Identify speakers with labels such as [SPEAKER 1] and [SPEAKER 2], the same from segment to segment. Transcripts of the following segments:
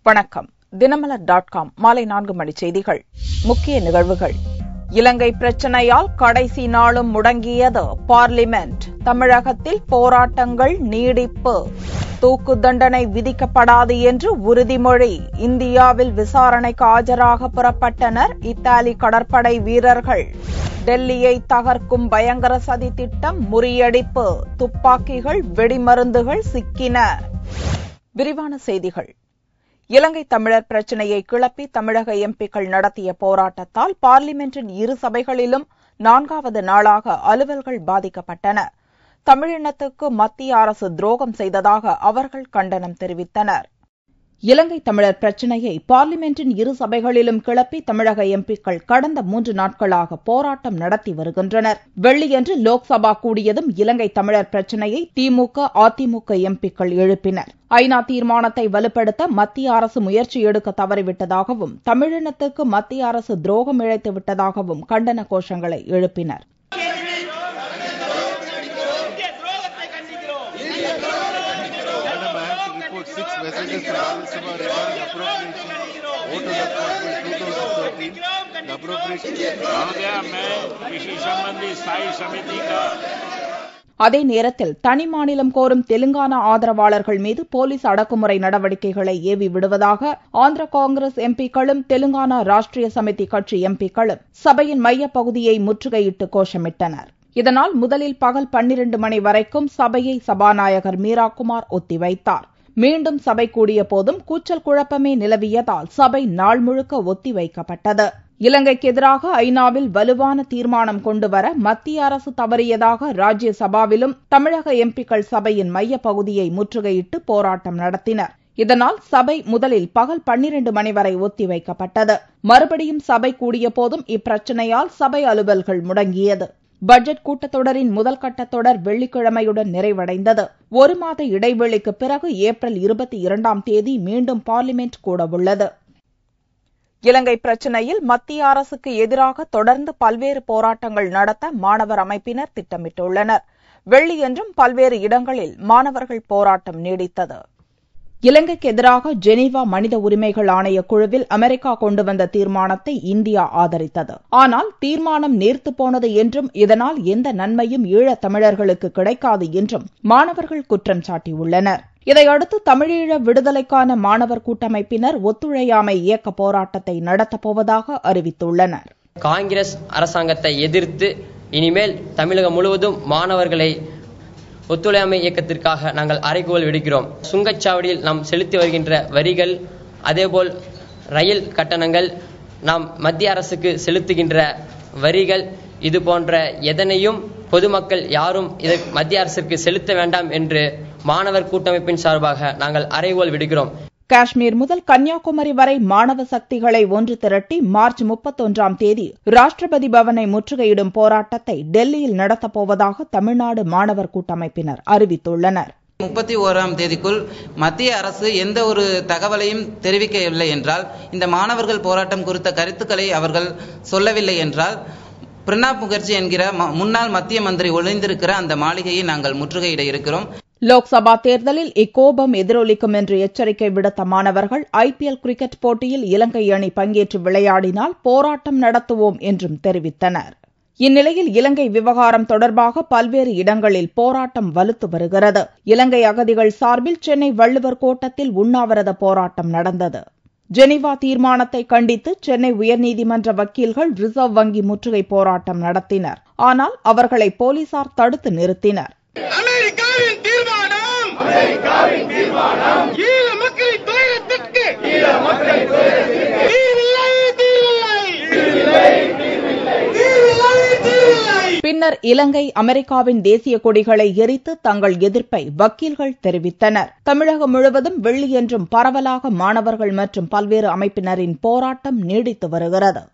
[SPEAKER 1] வணக்கம். தினமலர்.com மாலை 4 மணி செய்திகள். முக்கிய நிகழ்வுகள். இலங்கை பிரச்சினையால் கடைசி நாளும் முடங்கியது பார்லிமென்ட். தமிழகத்தில் போராட்டங்கள் நீடிப்பு. தூக்கு தண்டனை விதிக்கப்படாது என்று உறுதிமொழி. இந்தியாவில் விசாரணைக்கு ஆஜராக புறப்பட்டனர் இத்தாலி கடற்படை வீரர்கள். டெல்லியை தகர்க்கும் பயங்கர சதி திட்டம் முறியடிப்பு. துப்பாக்கிகள், வெடிமருந்துகள் சிக்கின. விரிவான செய்திகள். இலங்கை தமிழர் பிரச்சினையை கிளப்பி தமிழக எம்பிக்கள் நடத்திய போராட்டத்தால் பார்லிமென்டின் இரு சபைகளிலும் 4வது நாளாக அலுவல்கள் பாதிக்கப்பட்டன. தமிழினத்துக்கு மத்திய அரசு துரோகம் செய்ததாக அவர்கள் கண்டனம் தெரிவித்தனர். இலங்கை தமிழர் பிரச்சினையை பார்லிமென்டின் இரு சபைகளிலும் கிளப்பி தமிழக எம்பிக்கள் கடந்த 3 நாட்களாக போராட்டம் நடத்தி வருகின்றனர். வெள்ளியன்று லோக்சபா கூடியதும் இலங்கை தமிழர் பிரச்சினையை திமுக, அதிமுக எம்பிக்கள் எழுப்பினர். ஐநா தீர்மானத்தை வலுப்படுத்த மத்திய அரசு முயற்சி எடுக்க தவறிவிட்டதாகவும் தமிழினத்துக்கு மத்திய அரசு துரோகம் இழைத்து விட்டதாகவும் கண்டன கோஷங்களை எழுப்பினர். அதே நேரத்தில் தனி மாநிலம் கோரும் தெலுங்கானா ஆதரவாளர்கள் மீது போலீஸ் அடக்குமுறை நடவடிக்கைகளை ஏவி விடுவதாக ஆந்திர காங்கிரஸ் எம்பிக்களும் தெலுங்கானா ராஷ்டிரிய சமிதி கட்சி எம்பிக்களும் சபையின் மையப்பகுதியை முற்றுகையிட்டு கோஷமிட்டனர். இதனால் முதலில் பகல் 12 மணி வரைக்கும் சபையை சபாநாயகர் மீராகுமார் ஒத்திவைத்தார். மீண்டும் சபை கூடிய போதும் கூச்சல் குழப்பமே நிலவியதால் சபை நாள் முழுக்க ஒத்திவைக்கப்பட்டது. இலங்கைக்கு எதிராக ஐநாவில் வலுவான தீர்மானம் கொண்டுவர மத்திய அரசு தவறியதாக ராஜ்யசபாவிலும் தமிழக எம்பிக்கள் சபையின் மையப்பகுதியை முற்றுகையிட்டு போராட்டம் நடத்தினர். இதனால் சபை முதலில் பகல் 12 மணி வரை ஒத்திவைக்கப்பட்டது. மறுபடியும் சபை கூடிய போதும் இப்பிரச்சினையால் சபை அலுவல்கள் முடங்கியது. பட்ஜெட் கூட்டத்தொடரின் முதல் கட்டத்தொடர் வெள்ளிக்கிழமையுடன் நிறைவடைந்தது. 1 மாத இடைவெளிக்கு பிறகு ஏப்ரல் 22ஆம் தேதி மீண்டும் பார்லிமென்ட் கூடவுள்ளது. இலங்கை பிரச்சினையில் மத்திய அரசுக்கு எதிராக தொடர்ந்து பல்வேறு போராட்டங்கள் நடத்த மாணவர் அமைப்பினர் திட்டமிட்டுள்ளனர். வெள்ளியன்றும் பல்வேறு இடங்களில் மாணவர்கள் போராட்டம் நீடித்தது. இலங்கைக்கு எதிராக ஜெனீவா மனித உரிமைகள் ஆணைய குழுவில் அமெரிக்கா கொண்டு வந்த தீர்மானத்தை இந்தியா ஆதரித்தது. ஆனால் தீர்மானம் நீர்த்து போனது என்றும் இதனால் எந்த நன்மையும் ஈழத் தமிழர்களுக்கு கிடைக்காது என்றும் மாணவர்கள் குற்றம் சாட்டியுள்ளனர். இதையடுத்து தமிழீழ விடுதலைக்கான மாணவர் கூட்டமைப்பினர் ஒத்துழையாமை இயக்க போராட்டத்தை நடத்தப்போவதாக அறிவித்துள்ளனர்.
[SPEAKER 2] காங்கிரஸ் அரசாங்கத்தை எதிர்த்து இனிமேல் தமிழகம் முழுவதும் மாணவர்களை ஒத்துழையாமை இயக்கத்திற்காக நாங்கள் அறைகூவல் விடுக்கிறோம். சுங்கச்சாவடியில் நாம் செலுத்தி வருகின்ற வரிகள், அதேபோல் ரயில் கட்டணங்கள், நாம் மத்திய அரசுக்கு செலுத்துகின்ற வரிகள், இது போன்ற எதனையும் பொதுமக்கள் யாரும் இதை மத்திய அரசிற்கு செலுத்த வேண்டாம் என்று மாணவர் கூட்டமைப்பின் சார்பாக நாங்கள் அறைகூவல் விடுகிறோம்.
[SPEAKER 1] காஷ்மீர் முதல் கன்னியாகுமரி வரை மாணவ சக்திகளை ஒன்று திரட்டி மார்ச் 31ஆம் தேதி ராஷ்டிரபதி பவனை முற்றுகையிடும் போராட்டத்தை டெல்லியில் நடத்தப்போவதாக தமிழ்நாடு மாணவர் கூட்டமைப்பினர் அறிவித்துள்ளனர்.
[SPEAKER 3] 31ஆம் தேதிக்குள் மத்திய அரசு எந்த ஒரு தகவலையும் தெரிவிக்கவில்லை என்றால், இந்த மாணவர்கள் போராட்டம் குறித்த கருத்துக்களை அவர்கள் சொல்லவில்லை என்றால், பிரணாப் முகர்ஜி என்கிற முன்னாள் மத்திய மந்திரி ஒளிந்திருக்கிற அந்த மாளிகையை நாங்கள் முற்றுகையிட இருக்கிறோம்.
[SPEAKER 1] லோக்சபா தேர்தலில் இக்கோபம் எதிரொலிக்கும் என்று எச்சரிக்கை விடுத்த மாணவர்கள் IPL கிரிக்கெட் போட்டியில் இலங்கை அணி பங்கேற்று விளையாடினால் போராட்டம் நடத்துவோம் என்றும் தெரிவித்தனர். இந்நிலையில் இலங்கை விவகாரம் தொடர்பாக பல்வேறு இடங்களில் போராட்டம் வலுத்து வருகிறது. இலங்கை அகதிகள் சார்பில் சென்னை வள்ளுவர் கோட்டத்தில் உண்ணாவிரத போராட்டம் நடந்தது. ஜெனீவா தீர்மானத்தை கண்டித்து சென்னை உயர்நீதிமன்ற வக்கீல்கள் ரிசர்வ் வங்கி முற்றுகை போராட்டம் நடத்தினர். ஆனால் அவர்களை போலீசார் தடுத்து நிறுத்தினர்.
[SPEAKER 4] அமெரிக்காவின் தீர்மானம் ஈழ மக்களின் துயரத்திற்கு
[SPEAKER 1] பின்னர் இலங்கை, அமெரிக்காவின் தேசிய கொடிகளை எரித்து தங்கள் எதிர்ப்பை வக்கீல்கள் தெரிவித்தனர். தமிழகம் முழுவதும் வெள்ளியன்றும் பரவலாக மாணவர்கள் மற்றும் பல்வேறு அமைப்பினரின் போராட்டம் நீடித்து வருகிறது.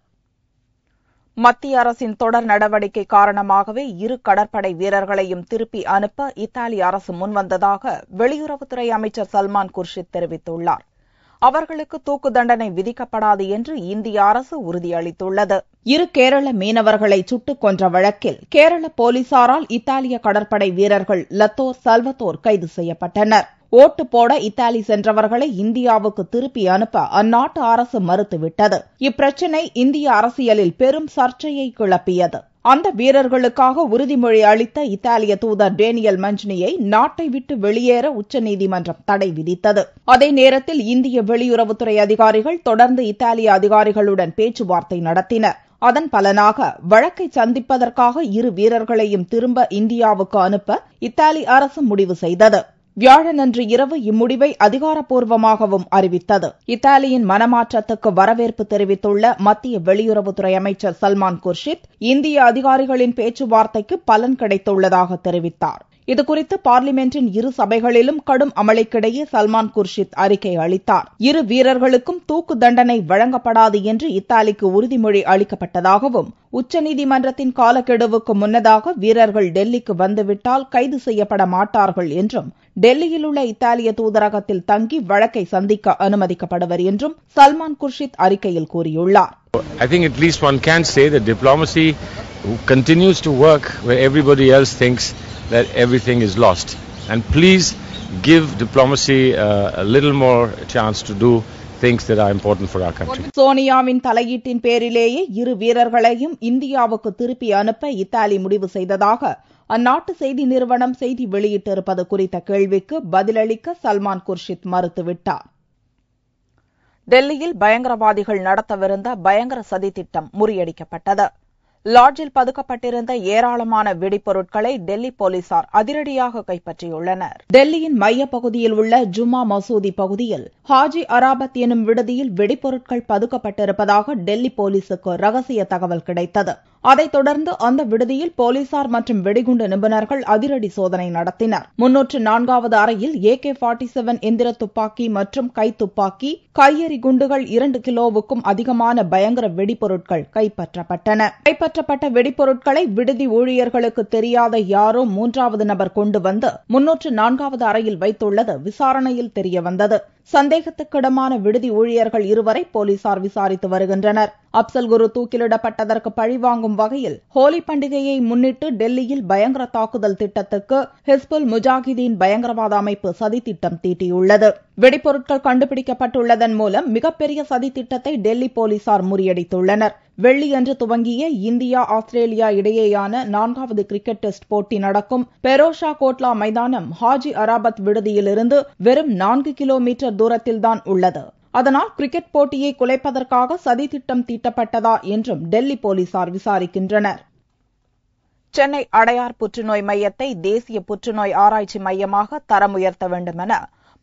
[SPEAKER 1] மத்திய அரசின் தொடர் நடவடிக்கை காரணமாகவே இரு கடற்படை வீரர்களையும் திருப்பி அனுப்ப இத்தாலி அரசு முன்வந்ததாக வெளியுறவுத்துறை அமைச்சர் சல்மான் குர்ஷித் தெரிவித்துள்ளார். அவர்களுக்கு தூக்கு தண்டனை விதிக்கப்படாது என்று இந்திய அரசு உறுதியளித்துள்ளது. இரு கேரள மீனவர்களை சுட்டுக் கொன்ற வழக்கில் கேரள போலீசாரால் இத்தாலிய கடற்படை வீரர்கள் லத்தோர், சல்வத்தோர் கைது செய்யப்பட்டனர். ஓட்டு போட இத்தாலி சென்றவர்களை இந்தியாவுக்கு திருப்பி அனுப்ப அந்நாட்டு அரசு மறுத்துவிட்டது. இப்பிரச்சினை இந்திய அரசியலில் பெரும் சர்ச்சையை கிளப்பியது. அந்த வீரர்களுக்காக உறுதிமொழி அளித்த இத்தாலிய தூதர் டேனியல் மஞ்ச்னியை நாட்டை விட்டு வெளியேற உச்சநீதிமன்றம் தடை விதித்தது. அதே நேரத்தில் இந்திய வெளியுறவுத்துறை அதிகாரிகள் தொடர்ந்து இத்தாலிய அதிகாரிகளுடன் பேச்சுவார்த்தை நடத்தினர். அதன் பலனாக வழக்கை சந்திப்பதற்காக இரு வீரர்களையும் திரும்ப இந்தியாவுக்கு அனுப்ப இத்தாலி அரசு முடிவு செய்தது. வியாழனன்று இரவு இம்முடிவை அதிகாரப்பூர்வமாகவும் அறிவித்தது. இத்தாலியின் மனமாற்றத்துக்கு வரவேற்பு தெரிவித்துள்ள மத்திய வெளியுறவுத்துறை அமைச்சர் சல்மான் குர்ஷித் இந்திய அதிகாரிகளின் பேச்சுவார்த்தைக்கு பலன் கிடைத்துள்ளதாக தெரிவித்தார். இதுகுறித்து பார்லிமென்டின் இரு சபைகளிலும் கடும் அமளிக்கிடையே சல்மான் குர்ஷித் அறிக்கை அளித்தார். இரு வீரர்களுக்கும் தூக்கு தண்டனை வழங்கப்படாது என்று இத்தாலிக்கு உறுதிமொழி அளிக்கப்பட்டதாகவும் உச்சநீதிமன்றத்தின் காலக்கெடுவுக்கு முன்னதாக வீரர்கள் டெல்லிக்கு வந்துவிட்டால் கைது செய்யப்பட மாட்டார்கள் என்றும் டெல்லியில் உள்ள இத்தாலிய தூதரகத்தில் தங்கி வழக்கை சந்திக்க அனுமதிக்கப்படுவர் என்றும் சல்மான் குர்ஷித் அறிக்கையில் கூறியுள்ளார்.
[SPEAKER 5] I think at least one can say that diplomacy continues to work where everybody else thinks that everything is lost. And please give diplomacy a little more chance to do things that are important for our country.
[SPEAKER 1] சோனியாவின் தலையீட்டின் பேரிலேயே இரு வீரர்களையும் இந்தியாவுக்கு திருப்பி அனுப்ப Italy முடிவு செய்ததாக அந்நாட்டு செய்தி நிறுவனம் செய்தி வெளியிட்டிருப்பது குறித்த கேள்விக்கு பதிலளிக்க சல்மான் குர்ஷித் மறுத்துவிட்டார். டெல்லியில் பயங்கரவாதிகள் நடத்தவிருந்த பயங்கர சதி திட்டம் முறியடிக்கப்பட்டது. லாட்ஜில் பதுக்கப்பட்டிருந்த ஏராளமான வெடிப்பொருட்களை டெல்லி போலீசார் அதிரடியாக கைப்பற்றியுள்ளனர். டெல்லியின் மையப்பகுதியில் உள்ள ஜும்மா மசூதி பகுதியில் ஹாஜி அராபத் எனும் விடுதியில் வெடிப்பொருட்கள் பதுக்கப்பட்டிருப்பதாக டெல்லி போலீசுக்கு ரகசிய தகவல் கிடைத்தது. அதைத் தொடர்ந்து அந்த விடுதியில் போலீசார் மற்றும் வெடிகுண்டு நிபுணர்கள் அதிரடி சோதனை நடத்தினர். 304வது அறையில் AK-47 எந்திர துப்பாக்கி மற்றும் கைத்துப்பாக்கி, கையெறி குண்டுகள் 2 கிலோவுக்கும் அதிகமான பயங்கர வெடிப்பொருட்கள் கைப்பற்றப்பட்டன. கைப்பற்றப்பட்ட வெடிப்பொருட்களை விடுதி ஊழியர்களுக்கு தெரியாத யாரோ 3வது நபர் கொண்டு வந்து 304வது அறையில் வைத்துள்ளது விசாரணையில் தெரியவந்தது. சந்தேகத்துக்கிடமான விடுதி ஊழியர்கள் இருவரை போலீசார் விசாரித்து வருகின்றனர். அப்சல் குரு தூக்கிலிடப்பட்டதற்கு பழிவாங்கும் வகையில் ஹோலி பண்டிகையை முன்னிட்டு டெல்லியில் பயங்கர தாக்குதல் திட்டத்துக்கு ஹிஸ்புல் முஜாஹிதீன் பயங்கரவாத அமைப்பு சதித்திட்டம் தீட்டியுள்ளது. வெடிப்பொருட்கள் கண்டுபிடிக்கப்பட்டுள்ளதன் மூலம் மிகப்பெரிய சதித்திட்டத்தை டெல்லி போலீசார் முறியடித்துள்ளனர். வெள்ளியன்று துவங்கிய இந்தியா ஆஸ்திரேலியா இடையேயான 4வது கிரிக்கெட் டெஸ்ட் போட்டி நடக்கும் பெரோஷா கோட்லா மைதானம் ஹாஜி அராபத் விடுதியிலிருந்து வெறும் 4 கிலோமீட்டர் தூரத்தில்தான் உள்ளது. அதனால் கிரிக்கெட் போட்டியை குலைப்பதற்காக சதித்திட்டம் தீட்டப்பட்டதா என்றும் டெல்லி போலீசார் விசாரிக்கின்றனர். சென்னை அடையார் புற்றுநோய் மையத்தை தேசிய புற்றுநோய் ஆராய்ச்சி மையமாக தரம் உயர்த்த வேண்டும் என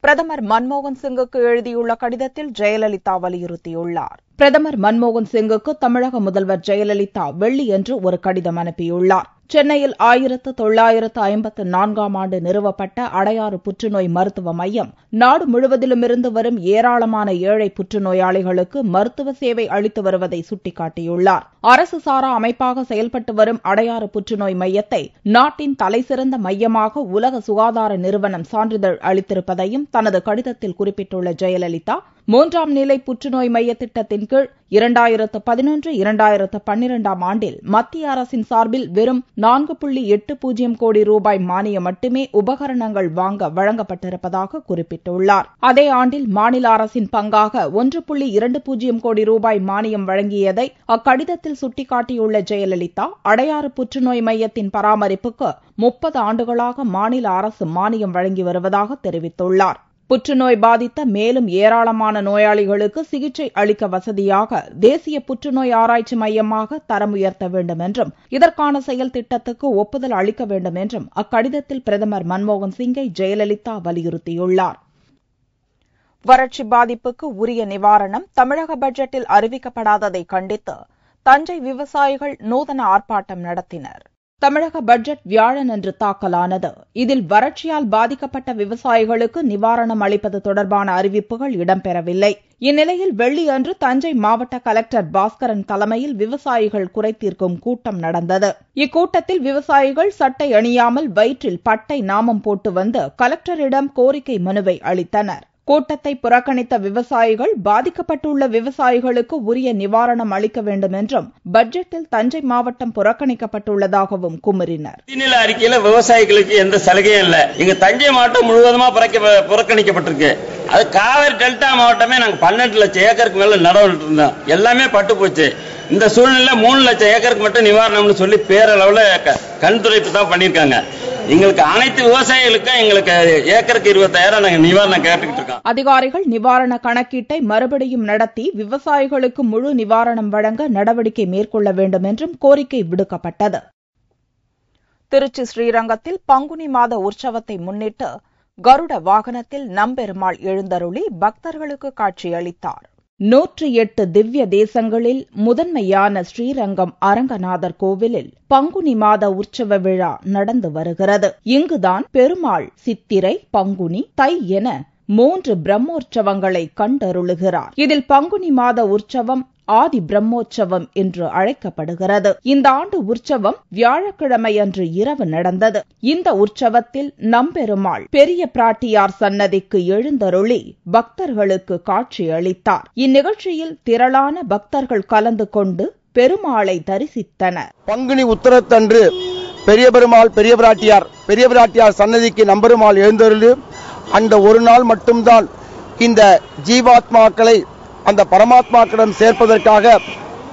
[SPEAKER 1] பிரதமர் மன்மோகன் சிங்குக்கு எழுதியுள்ள கடிதத்தில் ஜெயலலிதா வலியுறுத்தியுள்ளார். பிரதமர் மன்மோகன் சிங்குக்கு தமிழக முதல்வர் ஜெயலலிதா வெள்ளியன்று ஒரு கடிதம் அனுப்பியுள்ளார். சென்னையில் 1954ஆம் ஆண்டு நிறுவப்பட்ட அடையாறு புற்றுநோய் மருத்துவ மையம் நாடு முழுவதிலுமிருந்து வரும் ஏராளமான ஏழை புற்றுநோயாளிகளுக்கு மருத்துவ சேவை அளித்து வருவதை சுட்டிக்காட்டியுள்ளார். அரசு சாரா அமைப்பாக செயல்பட்டு வரும் அடையாறு புற்றுநோய் மையத்தை நாட்டின் தலைசிறந்த மையமாக உலக சுகாதார நிறுவனம் சான்றிதழ் அளித்திருப்பதையும் தனது கடிதத்தில் குறிப்பிட்டுள்ள ஜெயலலிதா, 3ஆம் நிலை புற்றுநோய் மைய திட்டத்தின் கீழ் 2011-2012ஆம் ஆண்டில் மத்திய அரசின் சார்பில் வெறும் 4.80 கோடி ரூபாய் மானியம் மட்டுமே உபகரணங்கள் வாங்க வழங்கப்பட்டிருப்பதாக குறிப்பிட்டுள்ளார். அதே ஆண்டில் மாநில அரசின் பங்காக 1.20 கோடி ரூபாய் மானியம் வழங்கியதை அக்கடிதத்தில் சுட்டிக்காட்டியுள்ள ஜெயலலிதா, அடையாறு புற்றுநோய் மையத்தின் பராமரிப்புக்கு 30 ஆண்டுகளாக மாநில அரசு மானியம் வழங்கி வருவதாக தெரிவித்துள்ளார். புற்றுநோய் பாதித்த மேலும் ஏராளமான நோயாளிகளுக்கு சிகிச்சை அளிக்க வசதியாக தேசிய புற்றுநோய் ஆராய்ச்சி மையமாக தரம் உயர்த்த வேண்டும் என்றும் இதற்கான செயல் திட்டத்துக்கு ஒப்புதல் அளிக்க வேண்டும் என்றும் அக்கடிதத்தில் பிரதமர் மன்மோகன் சிங்கை ஜெயலலிதா வலியுறுத்தியுள்ளார். வறட்சி பாதிப்புக்கு உரிய நிவாரணம் தமிழக பட்ஜெட்டில் அறிவிக்கப்படாததை கண்டித்து தஞ்சை விவசாயிகள் நூதன ஆர்ப்பாட்டம் நடத்தினர். தமிழக பட்ஜெட் வியாழனன்று தாக்கலானது. இதில் வறட்சியால் பாதிக்கப்பட்ட விவசாயிகளுக்கு நிவாரணம் அளிப்பது தொடர்பான அறிவிப்புகள் இடம்பெறவில்லை. இந்நிலையில் வெள்ளியன்று தஞ்சை மாவட்ட கலெக்டர் பாஸ்கரன் தலைமையில் விவசாயிகள் குறைதீர்க்கும் கூட்டம் நடந்தது. இக்கூட்டத்தில் விவசாயிகள் சட்டை அணியாமல் வயிற்றில் பட்டை நாமம் போட்டு வந்து கலெக்டரிடம் கோரிக்கை மனுவை அளித்தனர். கூட்டத்தை புறக்கணித்த விவசாயிகள் பாதிக்கப்பட்டுள்ள விவசாயிகளுக்கு உரிய நிவாரணம் அளிக்க வேண்டும் என்றும் பட்ஜெட்டில் தஞ்சை மாவட்டம் புறக்கணிக்கப்பட்டுள்ளதாகவும் குமரினர்.
[SPEAKER 6] நிதிநிலை அறிக்கையில விவசாயிகளுக்கு எந்த சலுகையும் இல்ல. இங்க தஞ்சை மாவட்டம் முழுவதுமா புறக்கணிக்கப்பட்டிருக்கு. அது காவிரி டெல்டா மாவட்டமே நாங்க 12 லட்சம் ஏக்கருக்கு மேல நடவடிக்கை இருந்தோம். எல்லாமே பட்டு போச்சு. இந்த சூழ்நிலை 3 லட்சம் ஏக்கருக்கு மட்டும் நிவாரணம்னு சொல்லி பேரளவுல கண்துடைப்பு தான் பண்ணிருக்காங்க. எங்களுக்கு அனைத்து விவசாயிகளுக்கும் எங்களுக்கு ஏக்கருக்கு 20,000 நாங்க நிவாரணம் கேட்டுக்கிட்டு இருக்கோம்.
[SPEAKER 1] அதிகாரிகள் நிவாரண கணக்கீட்டை மறுபடியும் நடத்தி விவசாயிகளுக்கு முழு நிவாரணம் வழங்க நடவடிக்கை மேற்கொள்ள வேண்டும் என்றும் கோரிக்கை விடுக்கப்பட்டது. திருச்சி ஸ்ரீரங்கத்தில் பங்குனி மாத உற்சவத்தை முன்னிட்டு கருட வாகனத்தில் நம்பெருமாள் எழுந்தருளி பக்தர்களுக்கு காட்சியளித்தார். 108 திவ்ய தேசங்களில் முதன்மையான ஸ்ரீரங்கம் அரங்கநாதர் கோவிலில் பங்குனி மாத உற்சவ விழா நடந்து வருகிறது. இங்குதான் பெருமாள் சித்திரை, பங்குனி, தை என 3 பிரம்மோற்சவங்களை கண்டருளுகிறார். இதில் பங்குனி மாத உற்சவம் ஆதி பிரம்மோற்சவம் என்று அழைக்கப்படுகிறது. இந்த ஆண்டு உற்சவம் வியாழக்கிழமையன்று இரவு நடந்தது. இந்த உற்சவத்தில் நம்பெருமாள் பெரிய பிராட்டியார் சன்னதிக்கு எழுந்தருளி பக்தர்களுக்கு காட்சி அளித்தார். இந்நிகழ்ச்சியில் திரளான பக்தர்கள் கலந்து கொண்டு பெருமாளை தரிசித்தனர்.
[SPEAKER 7] பங்குனி உத்தரத்தன்று பெரிய பெருமாள் பெரிய பிராட்டியார் சன்னதிக்கு நம்பெருமாள் எழுந்தருளி அந்த ஒரு நாள் மட்டும்தான் இந்த ஜீவாத்மாக்களை அந்த பரமாத்மாக்களிடம் சேர்ப்பதற்காக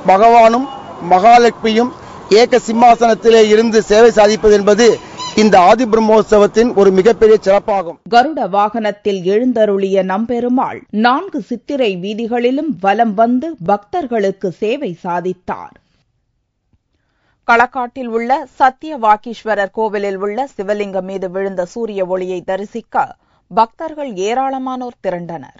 [SPEAKER 7] பகவானும் மகாலட்சுமியும் ஏக சிம்மாசனத்திலே இருந்து சேவை சாதிப்பது என்பது இந்த ஆதி பிரம்மோற்சவத்தின் ஒரு மிகப்பெரிய சிறப்பாகும்.
[SPEAKER 1] கருட வாகனத்தில் எழுந்தருளிய நம்பெருமாள் 4 சித்திரை வீதிகளிலும் வலம் வந்து பக்தர்களுக்கு சேவை சாதித்தார். களக்காட்டில் உள்ள சத்தியவாக்கீஸ்வரர் கோவிலில் உள்ள சிவலிங்கம் மீது விழுந்த சூரிய ஒளியை தரிசிக்க பக்தர்கள் ஏராளமானோர் திரண்டனர்.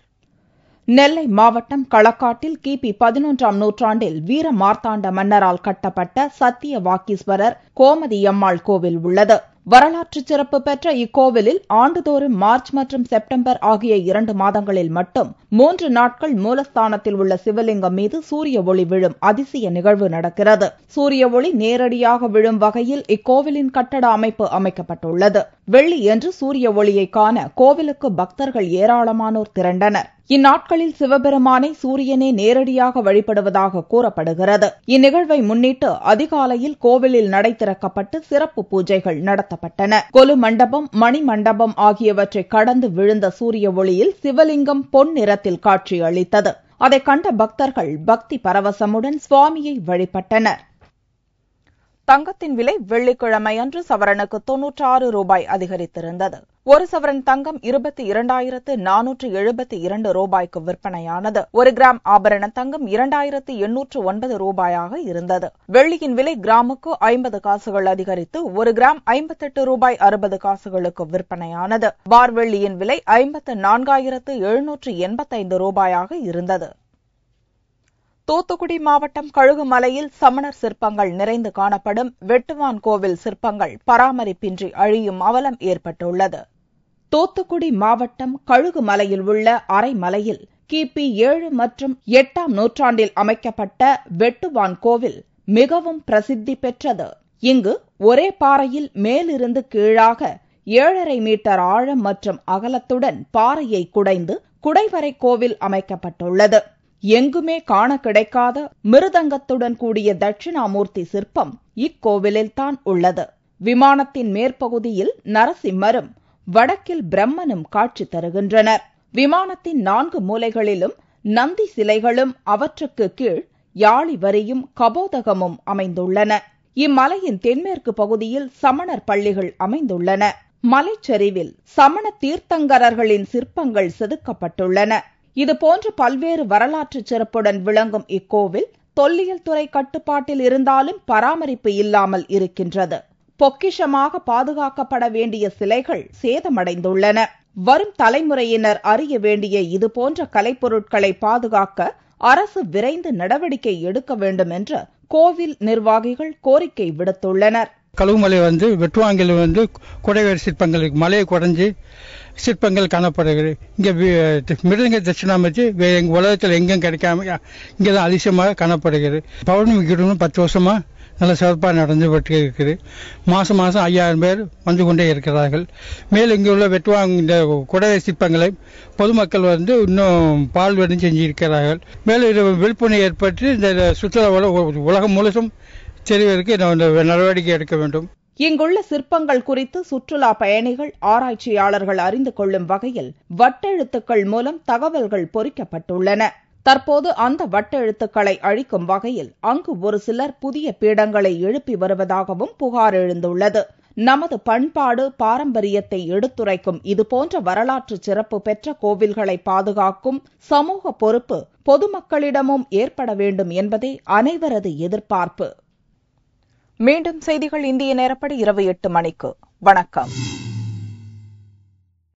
[SPEAKER 1] நெல்லை மாவட்டம் களக்காட்டில் கிபி 11ஆம் நூற்றாண்டில் வீர மார்த்தாண்ட மன்னரால் கட்டப்பட்ட சத்தியவாக்கீஸ்வரர் கோமதியம்மாள் கோவில் உள்ளது. வரலாற்று சிறப்பு பெற்ற இக்கோவிலில் ஆண்டுதோறும் மார்ச் மற்றும் செப்டம்பர் ஆகிய 2 மாதங்களில் மட்டும் 3 நாட்கள் மூலஸ்தானத்தில் உள்ள சிவலிங்கம் மீது சூரிய ஒளி விழும் அதிசய நிகழ்வு நடக்கிறது. சூரிய ஒளி நேரடியாக விழும் வகையில் இக்கோவிலின் கட்டட அமைப்பு அமைக்கப்பட்டுள்ளது. வெள்ளியன்று சூரிய ஒளியை காண கோவிலுக்கு பக்தர்கள் ஏராளமானோர் திரண்டனர். இந்நாட்களில் சிவபெருமானை சூரியனே நேரடியாக வழிபடுவதாக கூறப்படுகிறது. இந்நிகழ்வை முன்னிட்டு அதிகாலையில் கோவிலில் நடை திறக்கப்பட்டு சிறப்பு பூஜைகள் நடத்தப்பட்டன. கொலு மண்டபம், மணி மண்டபம் ஆகியவற்றை கடந்து விழுந்த சூரிய ஒளியில் சிவலிங்கம் பொன் நிறத்தில் காட்சி அளித்தது. அதை கண்ட பக்தர்கள் பக்தி பரவசமுடன் சுவாமியை வழிபட்டனர். தங்கத்தின் விலை வெள்ளிக்கிழமை அன்று சவரனுக்கு 96 ரூபாய் அதிகரித்திருந்தது. ஒரு சவரன் தங்கம் 22,472 ரூபாய்க்கு விற்பனையானது. 1 கிராம் ஆபரண தங்கம் 2,809 ரூபாயாக இருந்தது. வெள்ளியின் விலை கிராமுக்கு 50 காசுகள் அதிகரித்து 1 கிராம் 58 ரூபாய் 60 காசுகளுக்கு விற்பனையானது. பார் வெள்ளியின் விலை 54,785 ரூபாயாக இருந்தது. தூத்துக்குடி மாவட்டம் கழுகுமலையில் சமணர் சிற்பங்கள் நிறைந்து காணப்படும் வெட்டுவான் கோவில் சிற்பங்கள் பராமரிப்பின்றி அழியும் அவலம் ஏற்பட்டுள்ளது. தூத்துக்குடி மாவட்டம் கழுகுமலையில் உள்ள அரைமலையில் கிபி 7 மற்றும் 8ஆம் நூற்றாண்டில் அமைக்கப்பட்ட வெட்டுவான் கோவில் மிகவும் பிரசித்தி பெற்றது. இங்கு ஒரே பாறையில் மேலிருந்து கீழாக 7.5 மீட்டர் ஆழம் மற்றும் அகலத்துடன் பாறையை குடைந்து குடைவரை கோவில் அமைக்கப்பட்டுள்ளது. எங்குமே காண கிடைக்காத மிருதங்கத்துடன் கூடிய தட்சிணாமூர்த்தி சிற்பம் இக்கோவிலில்தான் உள்ளது. விமானத்தின் மேற்பகுதியில் நரசிம்மரும் வடக்கில் பிரம்மனும் காட்சி தருகின்றனர். விமானத்தின் 4 மூலைகளிலும் நந்தி சிலைகளும் அவற்றுக்கு கீழ் யாழி வரியும் கபோதகமும் அமைந்துள்ளன. இம்மலையின் தென்மேற்கு பகுதியில் சமணர் பள்ளிகள் அமைந்துள்ளன. மலைச்சரிவில் சமண தீர்த்தங்கரர்களின் சிற்பங்கள் செதுக்கப்பட்டுள்ளன. இதுபோன்ற பல்வேறு வரலாற்று சிறப்புடன் விளங்கும் இக்கோவில் தொல்லியல் துறை கட்டுப்பாட்டில் இருந்தாலும் பராமரிப்பு இல்லாமல் இருக்கின்றது. பொக்கிஷமாக பாதுகாக்கப்பட வேண்டிய சிலைகள் சேதமடைந்துள்ளன. வரும் தலைமுறையினர் அறிய வேண்டிய இதுபோன்ற கலைப்பொருட்களை பாதுகாக்க அரசு விரைந்து நடவடிக்கை எடுக்க வேண்டும் என்று கோவில் நிர்வாகிகள் கோரிக்கை விடுத்துள்ளனர்.
[SPEAKER 8] கழுகுமலை வெட்டுவாங்கில் குடைவர் சிற்பங்களுக்கு மலையை குடைஞ்சி சிற்பங்கள் காணப்படுகிறது. இங்கே மிருதங்க தட்சிணாமூர்த்தி உலகத்தில் எங்கும் கிடைக்காம இங்கேதான் அதிசயமாக காணப்படுகிறது. பௌர்ணமி கிடமும் 10 வருஷமா நல்ல சிறப்பாக நடந்துபட்டு இருக்குது. மாசம் 5000 பேர் வந்து கொண்டே இருக்கிறார்கள். மேலும் இங்கே உள்ள இந்த குடை சிற்பங்களை பொதுமக்கள் இன்னும் பால்வெடும் செஞ்சிருக்கிறார்கள். மேலும் இது விழிப்புணர்வு ஏற்பட்டு இந்த சுற்றுலா உலகம் முழுசும் தெரிவதற்கு நடவடிக்கை எடுக்க வேண்டும்.
[SPEAKER 1] இங்குள்ள சிற்பங்கள் குறித்து சுற்றுலா பயணிகள் ஆராய்ச்சியாளர்கள் அறிந்து கொள்ளும் வகையில் வட்டெழுத்துக்கள் மூலம் தகவல்கள் பொறிக்கப்பட்டுள்ளன. தற்போது அந்த வட்டெழுத்துக்களை அழிக்கும் வகையில் அங்கு ஒரு சிலர் புதிய பீடங்களை எழுப்பி வருவதாகவும் புகார் எழுந்துள்ளது. நமது பண்பாடு பாரம்பரியத்தை எடுத்துரைக்கும் இதுபோன்ற வரலாற்று சிறப்பு பெற்ற கோவில்களை பாதுகாக்கும் சமூக பொறுப்பு பொதுமக்களிடமும் ஏற்பட வேண்டும் என்பதே அனைவரது எதிர்பார்ப்பு. மீண்டும் செய்திகள் இந்திய நேரப்படி இரவு 8 மணிக்கு. வணக்கம்.